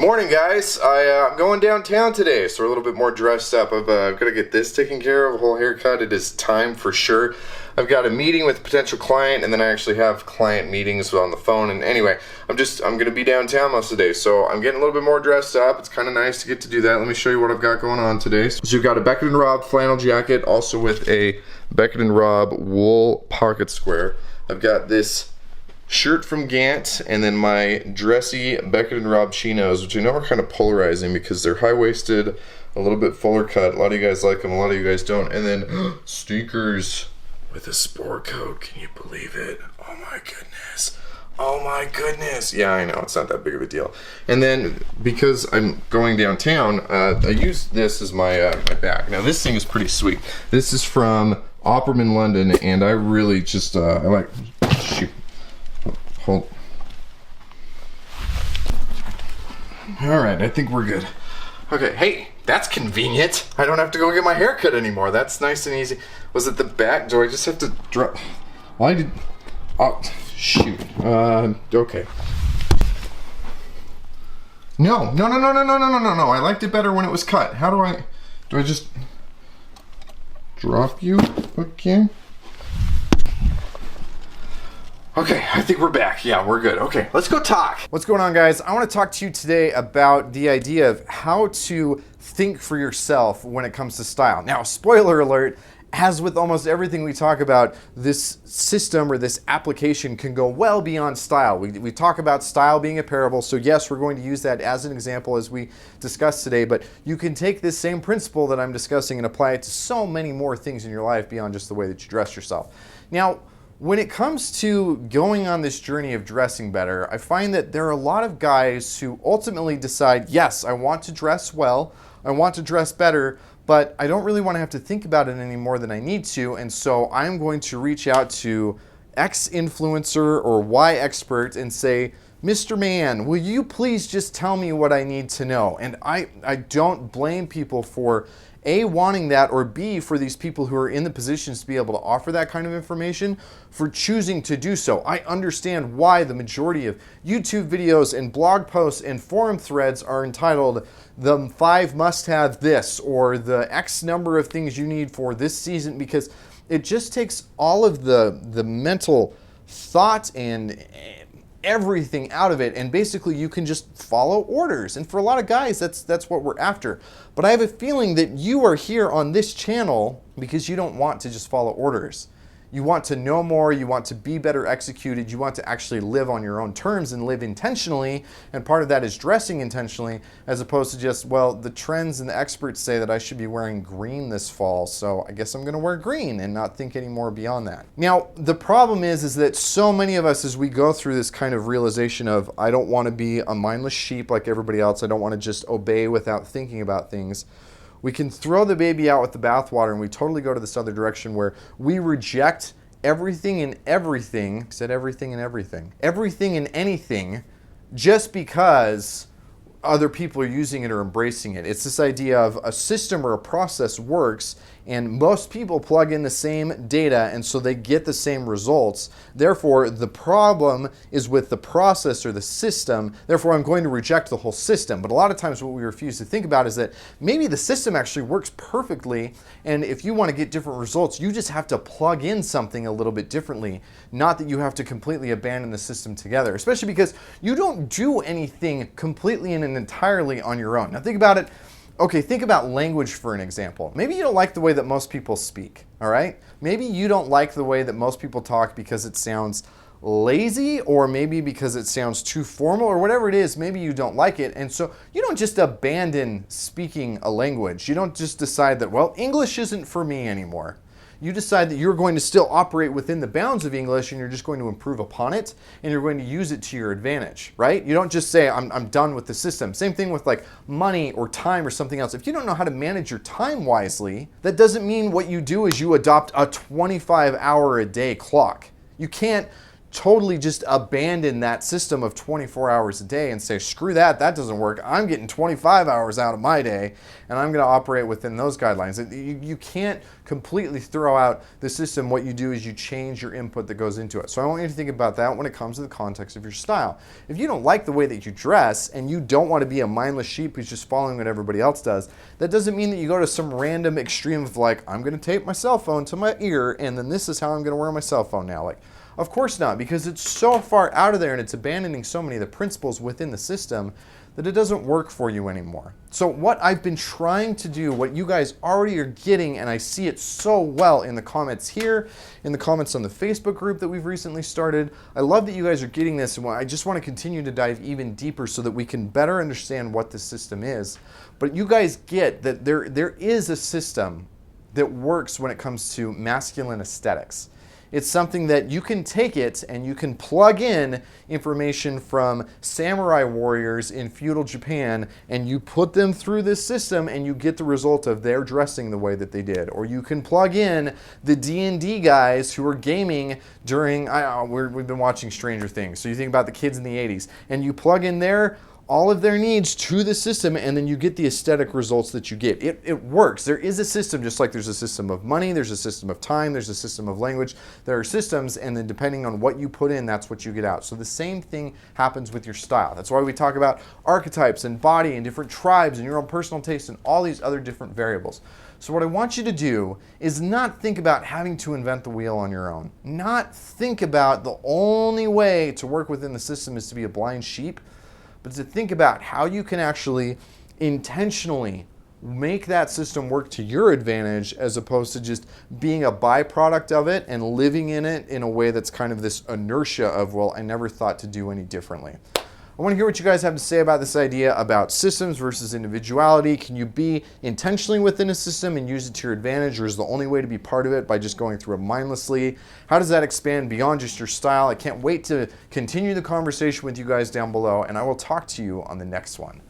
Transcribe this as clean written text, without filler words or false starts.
Morning, guys. I'm going downtown today, so we're a little bit more dressed up. I've got to get this taken care of, a whole haircut. It is time for sure. I've got a meeting with a potential client, and then I actually have client meetings on the phone. And anyway, I'm going to be downtown most of the day, so I'm getting a little bit more dressed up. It's kind of nice to get to do that. Let me show you what I've got going on today. So you've got a Beckett & Robb flannel jacket, also with a Beckett & Robb wool pocket square. I've got this shirt from Gant, and then my dressy Beckett & Robb chinos, which I know are kind of polarizing because they're high-waisted, a little bit fuller cut. A lot of you guys like them, a lot of you guys don't. And then sneakers with a sport coat. Can you believe it? Oh my goodness. Oh my goodness. Yeah, I know, it's not that big of a deal. And then because I'm going downtown, I use this as my my bag. Now this thing is pretty sweet. This is from Opperman London, and I really just I like, shoot. Hold. Alright, I think we're good. Okay, hey, that's convenient. I don't have to go get my hair cut anymore. That's nice and easy. Was it the back? Do I just have to drop? Well, I did. Oh, shoot. Okay. No. I liked it better when it was cut. How do I just drop you again? Okay, I think we're back. Yeah, we're good. Okay, let's go talk. What's going on, guys? I want to talk to you today about the idea of how to think for yourself when it comes to style. Now, spoiler alert, as with almost everything we talk about, this system or this application can go well beyond style. We talk about style being a parable, so yes, we're going to use that as an example as we discuss today, but you can take this same principle that I'm discussing and apply it to so many more things in your life beyond just the way that you dress yourself. Now, when it comes to going on this journey of dressing better, I find that there are a lot of guys who ultimately decide, yes, I want to dress well, I want to dress better, but I don't really want to have to think about it any more than I need to, and so I'm going to reach out to X influencer or Y expert and say, Mr. Man, will you please just tell me what I need to know? And I don't blame people for A, wanting that, or B, for these people who are in the positions to be able to offer that kind of information for choosing to do so. I understand why the majority of YouTube videos and blog posts and forum threads are entitled the 5 must-have this or the X number of things you need for this season, because it just takes all of the mental thought and everything out of it, and basically you can just follow orders. And for a lot of guys, that's what we're after. But I have a feeling that you are here on this channel because you don't want to just follow orders. You want to know more, you want to be better executed, you want to actually live on your own terms and live intentionally, and part of that is dressing intentionally, as opposed to just, well, the trends and the experts say that I should be wearing green this fall, so I guess I'm going to wear green and not think any more beyond that. Now, the problem is that so many of us, as we go through this kind of realization of, I don't want to be a mindless sheep like everybody else, I don't want to just obey without thinking about things, we can throw the baby out with the bathwater and we totally go to this other direction where we reject everything and everything, said everything and anything, just because other people are using it or embracing it. It's this idea of a system or a process works, and most people plug in the same data, and so they get the same results. Therefore, the problem is with the process or the system. Therefore, I'm going to reject the whole system. But a lot of times what we refuse to think about is that maybe the system actually works perfectly, and if you want to get different results, you just have to plug in something a little bit differently. Not that you have to completely abandon the system together, especially because you don't do anything completely and entirely on your own. Now think about it. Okay, think about language for an example. Maybe you don't like the way that most people speak, all right? Maybe you don't like the way that most people talk because it sounds lazy, or maybe because it sounds too formal, or whatever it is, maybe you don't like it, and so you don't just abandon speaking a language. You don't just decide that, well, English isn't for me anymore. You decide that you're going to still operate within the bounds of English, and you're just going to improve upon it, and you're going to use it to your advantage, right? You don't just say, I'm done with the system. Same thing with like money or time or something else. If you don't know how to manage your time wisely, that doesn't mean what you do is you adopt a 25-hour-a-day clock. You can't totally just abandon that system of 24 hours a day and say, screw that, that doesn't work. I'm getting 25 hours out of my day, and I'm going to operate within those guidelines. You can't completely throw out the system. What you do is you change your input that goes into it. So I want you to think about that when it comes to the context of your style. If you don't like the way that you dress and you don't want to be a mindless sheep who's just following what everybody else does, that doesn't mean that you go to some random extreme of like, I'm going to tape my cell phone to my ear and then this is how I'm going to wear my cell phone now. Like, of course not, because it's so far out of there and it's abandoning so many of the principles within the system that it doesn't work for you anymore. So what I've been trying to do, what you guys already are getting, and I see it so well in the comments here, in the comments on the Facebook group that we've recently started. I love that you guys are getting this, and I just want to continue to dive even deeper so that we can better understand what this system is. But you guys get that there is a system that works when it comes to masculine aesthetics. It's something that you can take it and you can plug in information from samurai warriors in feudal Japan and you put them through this system and you get the result of their dressing the way that they did. Or you can plug in the D&D guys who are gaming during, we've been watching Stranger Things. So you think about the kids in the 80s and you plug in all of their needs to the system, and then you get the aesthetic results that you get. It works. There is a system, just like there's a system of money, there's a system of time, there's a system of language. There are systems, and then depending on what you put in, that's what you get out. So the same thing happens with your style. That's why we talk about archetypes and body and different tribes and your own personal taste and all these other different variables. So what I want you to do is not think about having to invent the wheel on your own. Not think about the only way to work within the system is to be a blind sheep, but to think about how you can actually intentionally make that system work to your advantage as opposed to just being a byproduct of it and living in it in a way that's kind of this inertia of, well, I never thought to do any differently. I want to hear what you guys have to say about this idea about systems versus individuality. Can you be intentionally within a system and use it to your advantage, or is the only way to be part of it by just going through it mindlessly? How does that expand beyond just your style? I can't wait to continue the conversation with you guys down below, and I will talk to you on the next one.